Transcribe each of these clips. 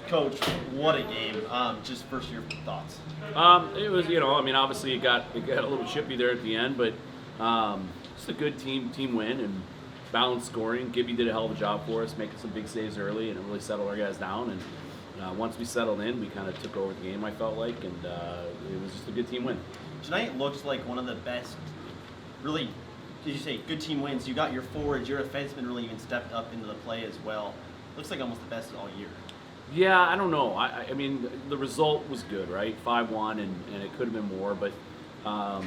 Coach, what a game. Just first your thoughts. It was, obviously it got a little chippy there at the end, but just a good team win and balanced scoring. Gibby did a hell of a job for us, making some big saves early, and it really settled our guys down. And once we settled in, we kind of took over the game, I felt like, and it was just a good team win. Tonight looks like one of the best, really, did you say good team wins? You got your forwards, your defenseman really even stepped up into the play as well. Looks like almost the best all year. Yeah, I don't know. I mean, the result was good, right? 5-1, and it could have been more, but the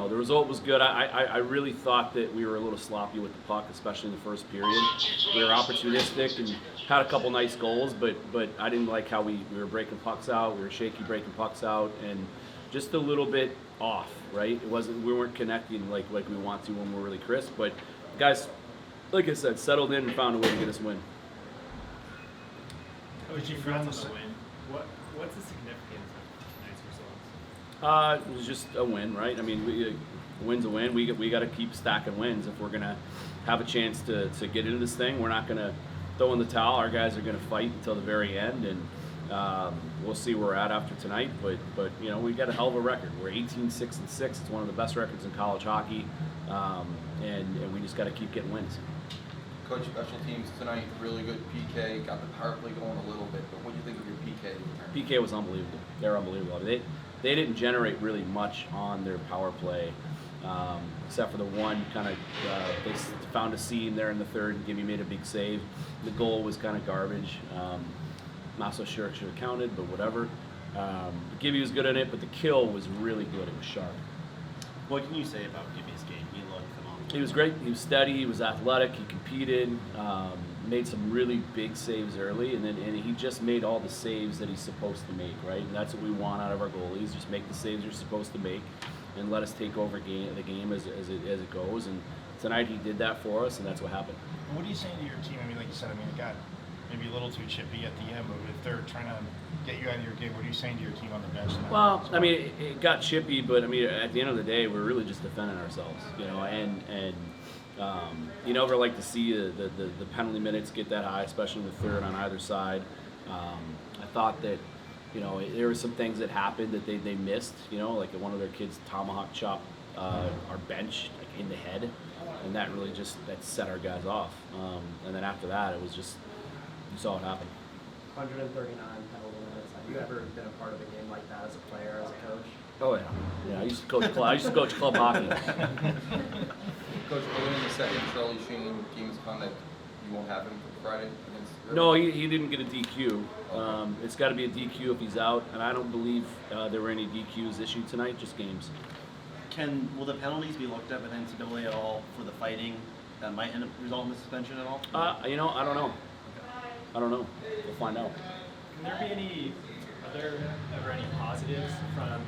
result was good. I really thought that we were a little sloppy with the puck, especially in the first period. We were opportunistic and had a couple nice goals, but I didn't like how we were breaking pucks out. We were shaky breaking pucks out, and just a little bit off, right? We weren't connecting like we want to when we're really crisp. But guys, like I said, settled in and found a way to get us a win. Coach, you congrats on the win. What's the significance of tonight's results? It was just a win, right? I mean, a win's a win. We got to keep stacking wins if we're gonna have a chance to get into this thing. We're not gonna throw in the towel. Our guys are gonna fight until the very end, and we'll see where we're at after tonight. But we got a hell of a record. We're 18-6-6. It's one of the best records in college hockey, and we just got to keep getting wins. Coach, special teams tonight, really good PK, got the power play going a little bit, but what do you think of your PK return? PK was unbelievable. They're unbelievable. I mean, they didn't generate really much on their power play, except for the one kind of, they found a seam there in the third, and Gibby made a big save. The goal was kind of garbage. Not so sure it should have counted, but whatever. Gibby was good at it, but the kill was really good. It was sharp. What can you say about Gibby's game? He looked phenomenal. He was great. He was steady. He was athletic. He competed. Made some really big saves early, and he just made all the saves that he's supposed to make. Right, and that's what we want out of our goalies. Just make the saves you're supposed to make, and let us take over the game as it goes. And tonight he did that for us, and that's what happened. What are you saying to your team? I mean, like you said, it got maybe a little too chippy at the end, but if they're trying to get you out of your game, what are you saying to your team on the bench now? Well, I mean, it got chippy, but I mean, at the end of the day, we're really just defending ourselves, and you never like to see the penalty minutes get that high, especially in the third on either side. I thought that, there were some things that happened that they missed, like one of their kids tomahawk chopped our bench like in the head, and that really that set our guys off. And then after that, it was just, you saw it happen. 139 penalty minutes. Have you ever been a part of a game like that as a player, as a coach? Oh yeah. I used to coach club hockey. Coach, early in the second, Charlie Sheen, team's conduct, you won't have him for Friday against? No, he didn't get a DQ. Okay. It's got to be a DQ if he's out, and I don't believe there were any DQs issued tonight. Just games. Will the penalties be looked at with NCAA at all for the fighting that might end up result in the suspension at all? I don't know. I don't know. We'll find out. Can there be are there ever any positives from a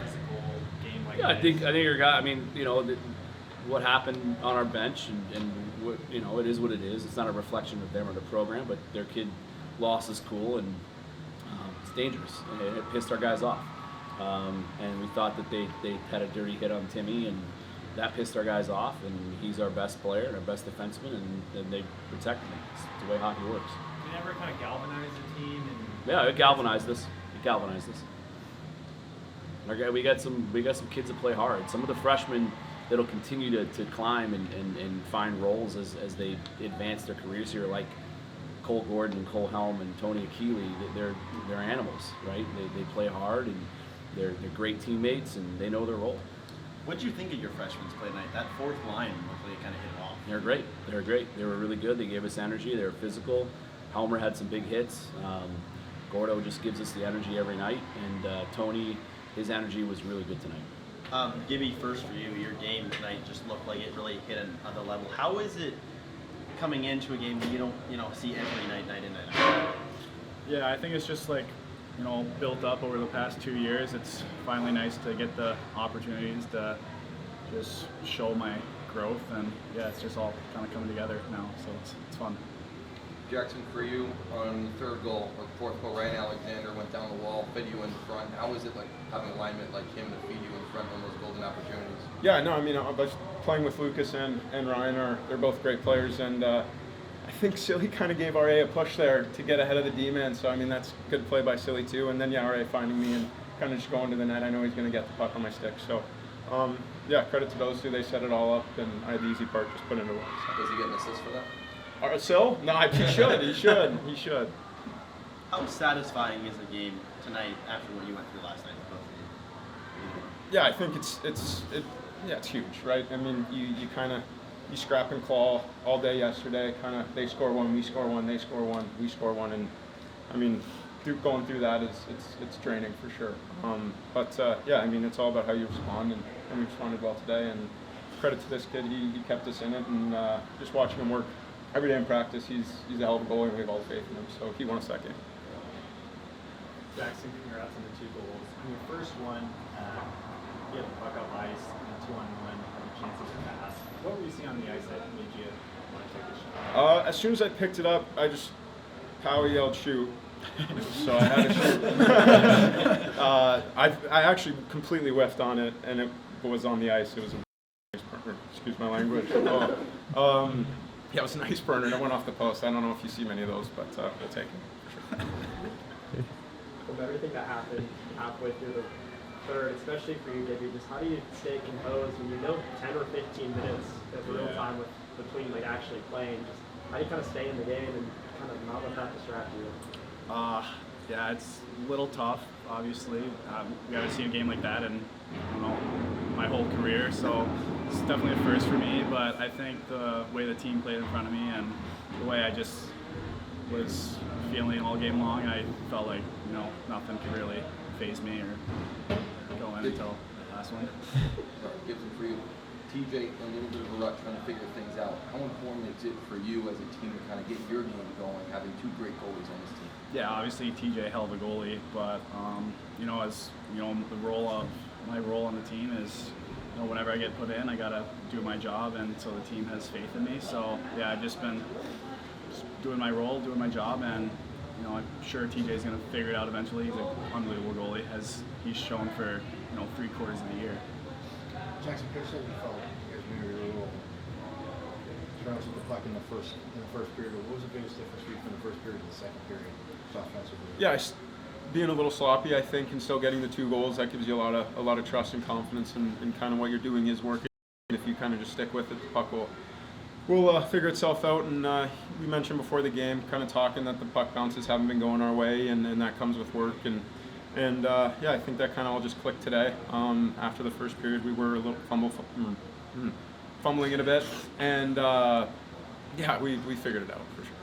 physical game like that? this? I think your guy. I mean, what happened on our bench, and what, it is what it is. It's not a reflection of them or the program, but their kid lost his cool, and it's dangerous. And it pissed our guys off, and we thought that they had a dirty hit on Timmy, and that pissed our guys off, and he's our best player and our best defenseman, and they protected him. It's the way hockey works. Did it ever kind of galvanize the team? Yeah, it galvanized us. We got some kids that play hard. Some of the freshmen that'll continue to climb and find roles as they advance their careers here, like Cole Gordon and Cole Helm and Tony Akili. They're animals, right? They play hard, and they're great teammates, and they know their role. What did you think of your freshmen play tonight? That fourth line looked like it kind of hit it off. They're great. They were really good. They gave us energy. They were physical. Helmer had some big hits. Gordo just gives us the energy every night. And Tony, his energy was really good tonight. Gibby, first for you, your game tonight just looked like it really hit another level. How is it coming into a game that you don't see every night in, night out? Yeah, I think it's just like, built up over the past 2 years. It's finally nice to get the opportunities to just show my growth, and yeah, it's just all kind of coming together now, so it's fun. Jackson, for you, on the third goal, or fourth goal, Ryan Alexander went down the wall, fed you in front. How is it like having alignment like him to feed you in front on those golden opportunities? Yeah, no, I mean, but playing with Lucas and Ryan they're both great players, and I think Silly kind of gave RA a push there to get ahead of the D-man, so I mean that's good play by Silly too. And then RA finding me and kind of just going to the net. I know he's going to get the puck on my stick, so yeah, credit to those two. They set it all up, and I had the easy part, just put it into work. So. Does he get an assist for that? Sil? No, he should. He should. He should. How satisfying is the game tonight after what you went through last night? Yeah, I think it's huge, right? I mean, you kind of you scrap and claw all day yesterday. Kind of they score one, we score one, they score one, we score one, and I mean, going through that it's draining for sure. But yeah, I mean, it's all about how you respond, and we responded well today. And credit to this kid, he kept us in it, and just watching him work every day in practice, he's a hell of a goalie, and we have all the faith in him. So he won us that game. Jackson, congrats on the 2 goals. In your first one, you had the puck up ice, and a 2-on-1, had a chance to pass. What were you seeing on the ice that made you want to take the shot? As soon as I picked it up, I just power yelled shoot. So I had to shoot. I actually completely whiffed on it, and it was on the ice. It was a nice burner. Excuse my language. Yeah, it was a nice burner. It went off the post. I don't know if you see many of those, but we'll take it for sure. With everything that happened halfway through the third, especially for you, Gibby, just how do you stay composed when you know 10 or 15 minutes of real time between like actually playing? Just how do you kind of stay in the game and kind of not let that distract you? Yeah, it's a little tough, obviously. We haven't seen a game like that in, I don't know, my whole career, so it's definitely a first for me, but I think the way the team played in front of me and the way I just was feeling all game long, I felt like, nothing could really faze me or go in until the last one. Gibson, for you, TJ in a little bit of a rut trying to figure things out. How important is it for you as a team to kind of get your game going, having 2 great goalies on this team? Yeah, obviously TJ hell of a goalie, but as my role on the team is, whenever I get put in, I gotta do my job, and so the team has faith in me. So yeah, I've just been doing my role, doing my job, and I'm sure TJ's gonna figure it out eventually. He's an unbelievable goalie, as he's shown for 3/4 of the year. Jackson, Pierce said you felt you guys maybe were a little trounced with the puck in the first period. What was the biggest difference for you from the first period to the second period, offensively? Yeah, being a little sloppy, I think, and still getting the 2 goals, that gives you a lot of trust and confidence in kind of what you're doing is working. If you kind of just stick with it, the puck will figure itself out. And we mentioned before the game, kind of talking that the puck bounces haven't been going our way, and that comes with work. And yeah, I think that kind of all just clicked today. After the first period, we were a little fumbling it a bit, and yeah, we figured it out for sure.